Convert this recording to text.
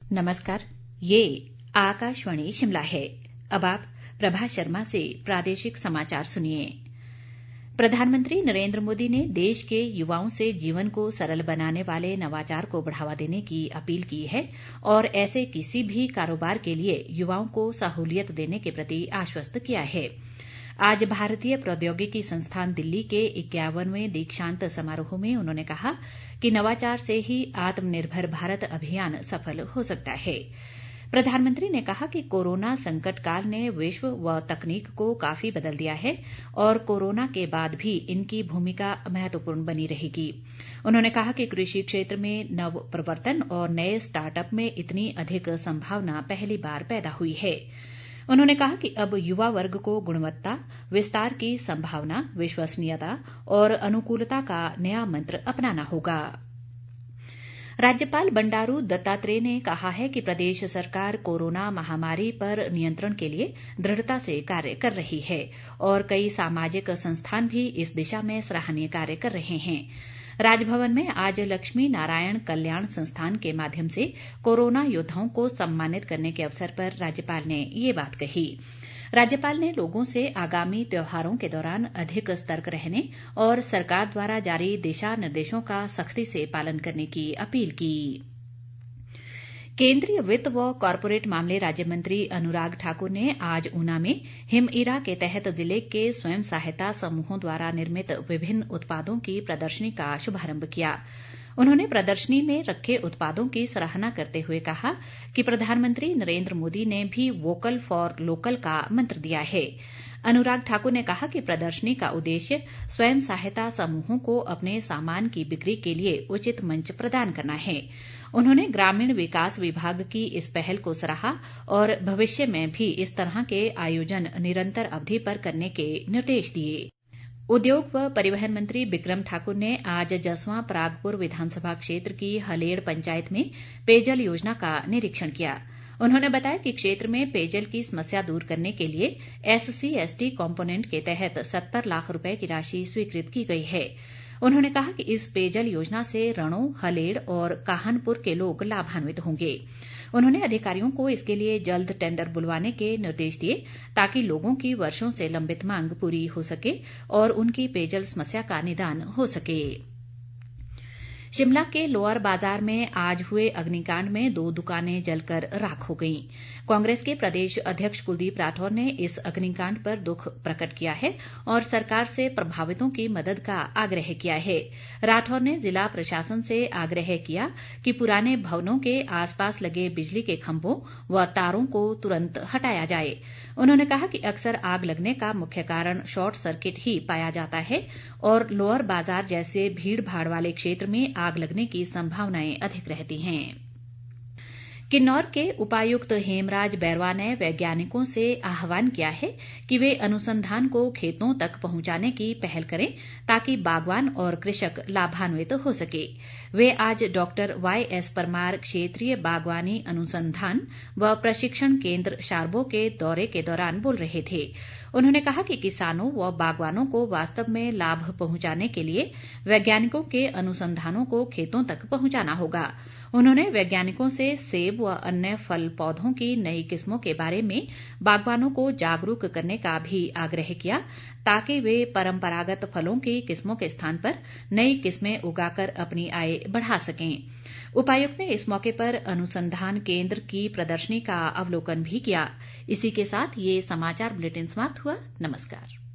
नमस्कार। ये आकाशवाणी शिमला है। अब आप प्रभा शर्मा से प्रादेशिक समाचार सुनिए। प्रधानमंत्री नरेंद्र मोदी ने देश के युवाओं से जीवन को सरल बनाने वाले नवाचार को बढ़ावा देने की अपील की है और ऐसे किसी भी कारोबार के लिए युवाओं को सहूलियत देने के प्रति आश्वस्त किया है। आज भारतीय प्रौद्योगिकी संस्थान दिल्ली के 51वें दीक्षांत समारोह में उन्होंने कहा कि नवाचार से ही आत्मनिर्भर भारत अभियान सफल हो सकता है। प्रधानमंत्री ने कहा कि कोरोना संकट काल ने विश्व व तकनीक को काफी बदल दिया है और कोरोना के बाद भी इनकी भूमिका महत्वपूर्ण बनी रहेगी। उन्होंने कहा कि कृषि क्षेत्र में नव प्रवर्तन और नए स्टार्टअप में इतनी अधिक संभावना पहली बार पैदा हुई है। उन्होंने कहा कि अब युवा वर्ग को गुणवत्ता, विस्तार की संभावना, विश्वसनीयता और अनुकूलता का नया मंत्र अपनाना होगा। राज्यपाल बंडारू दत्तात्रेय ने कहा है कि प्रदेश सरकार कोरोना महामारी पर नियंत्रण के लिए दृढ़ता से कार्य कर रही है और कई सामाजिक संस्थान भी इस दिशा में सराहनीय कार्य कर रहे हैं। राजभवन में आज लक्ष्मी नारायण कल्याण संस्थान के माध्यम से कोरोना योद्धाओं को सम्मानित करने के अवसर पर राज्यपाल ने ये बात कही। राज्यपाल ने लोगों से आगामी त्योहारों के दौरान अधिक सतर्क रहने और सरकार द्वारा जारी दिशा निर्देशों का सख्ती से पालन करने की अपील की। केंद्रीय वित्त व कॉरपोरेट मामले राज्य मंत्री अनुराग ठाकुर ने आज ऊना में हिमइरा के तहत जिले के स्वयं सहायता समूहों द्वारा निर्मित विभिन्न उत्पादों की प्रदर्शनी का शुभारंभ किया। उन्होंने प्रदर्शनी में रखे उत्पादों की सराहना करते हुए कहा कि प्रधानमंत्री नरेंद्र मोदी ने भी वोकल फॉर लोकल का मंत्र दिया है। अनुराग ठाकुर ने कहा कि प्रदर्शनी का उद्देश्य स्वयं सहायता समूहों को अपने सामान की बिक्री के लिए उचित मंच प्रदान करना है। उन्होंने ग्रामीण विकास विभाग की इस पहल को सराहा और भविष्य में भी इस तरह के आयोजन निरंतर अवधि पर करने के निर्देश दिए। उद्योग व परिवहन मंत्री बिक्रम ठाकुर ने आज जसवां परागपुर विधानसभा क्षेत्र की हलेड़ पंचायत में पेयजल योजना का निरीक्षण किया। उन्होंने बताया कि क्षेत्र में पेयजल की समस्या दूर करने के लिए SC/ST कॉम्पोनेंट के तहत 70 लाख रुपए की राशि स्वीकृत की गई है। उन्होंने कहा कि इस पेयजल योजना से रणों, हलेड़ और काहनपुर के लोग लाभान्वित होंगे। उन्होंने अधिकारियों को इसके लिए जल्द टेंडर बुलवाने के निर्देश दिए ताकि लोगों की वर्षों से लंबित मांग पूरी हो सके और उनकी पेयजल समस्या का निदान हो सके। शिमला के लोअर बाजार में आज हुए अग्निकांड में 2 दुकानें जलकर राख हो गईं। कांग्रेस के प्रदेश अध्यक्ष कुलदीप राठौर ने इस अग्निकांड पर दुख प्रकट किया है और सरकार से प्रभावितों की मदद का आग्रह किया है। राठौर ने जिला प्रशासन से आग्रह किया कि पुराने भवनों के आसपास लगे बिजली के खंभों व तारों को तुरंत हटाया जाए। उन्होंने कहा कि अक्सर आग लगने का मुख्य कारण शॉर्ट सर्किट ही पाया जाता है और लोअर बाजार जैसे भीड़ भाड़ वाले क्षेत्र में आग लगने की संभावनाएं अधिक रहती हैं। किन्नौर के उपायुक्त हेमराज बैरवा ने वैज्ञानिकों से आह्वान किया है कि वे अनुसंधान को खेतों तक पहुंचाने की पहल करें ताकि बागवान और कृषक लाभान्वित हो सके। वे आज डॉक्टर YS परमार क्षेत्रीय बागवानी अनुसंधान व प्रशिक्षण केंद्र शारबो के दौरे के दौरान बोल रहे थे। उन्होंने कहा कि किसानों व बागवानों को वास्तव में लाभ पहुंचाने के लिए वैज्ञानिकों के अनुसंधानों को खेतों तक पहुंचाना होगा। उन्होंने वैज्ञानिकों से सेब व अन्य फल पौधों की नई किस्मों के बारे में बागवानों को जागरूक करने का भी आग्रह किया ताकि वे परंपरागत फलों की किस्मों के स्थान पर नई किस्में उगाकर अपनी आय बढ़ा सकें। उपायुक्त ने इस मौके पर अनुसंधान केंद्र की प्रदर्शनी का अवलोकन भी किया। इसी के साथ ये समाचार बुलेटिन समाप्त हुआ। नमस्कार।